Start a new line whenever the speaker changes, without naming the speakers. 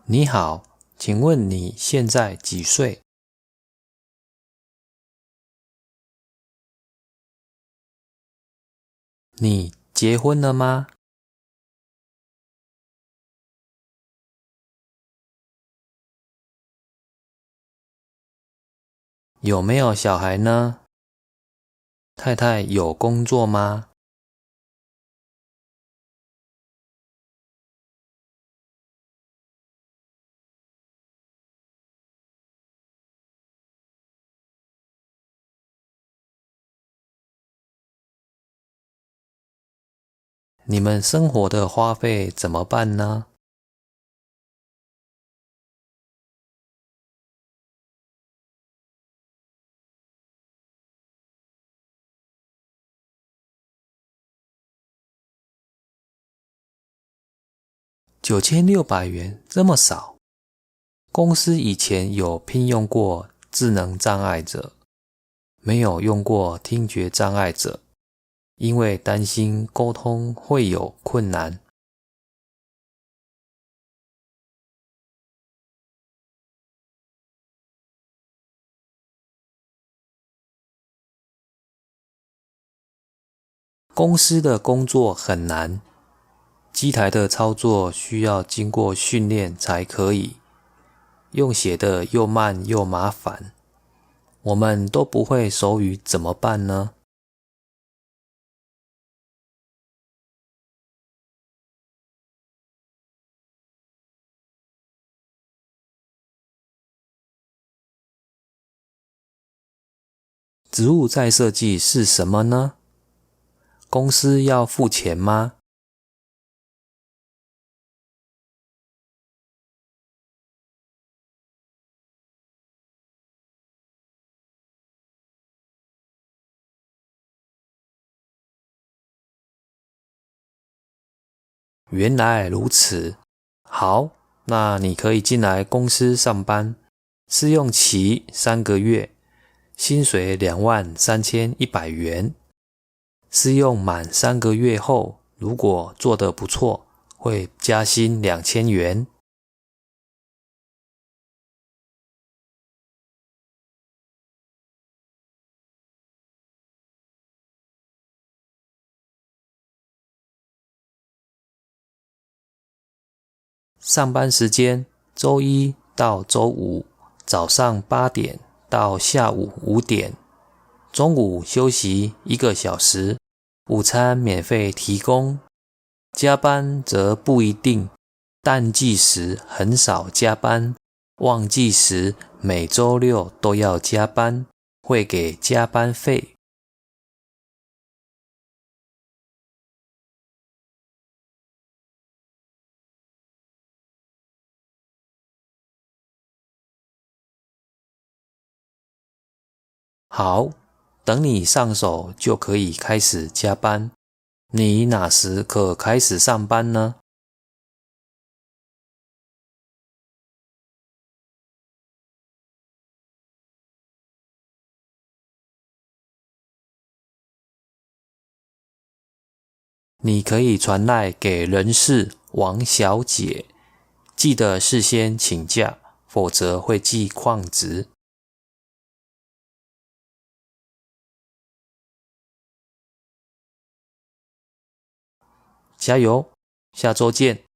你好，请问你现在几岁？你结婚了吗？有没有小孩呢？太太有工作吗？你们生活的花费怎么办呢？9600元，这么少？公司以前有聘用过智能障碍者，没有用过听觉障碍者，因为担心沟通会有困难。公司的工作很难，机台的操作需要经过训练才可以，用写的又慢又麻烦，我们都不会手语怎么办呢？职务再设计是什么呢？公司要付钱吗？原来如此，好，那你可以进来公司上班，试用期3个月，薪水23100元。试用满3个月后，如果做得不错，会加薪2000元。上班时间周一到周五早上8点到下午5点，中午休息1个小时，午餐免费提供。加班则不一定，淡季时很少加班，旺季时每周六都要加班，会给加班费。好，等你上手就可以开始加班。你哪时可开始上班呢？你可以传赖给人事王小姐，记得事先请假，否则会记旷职。加油，下周见。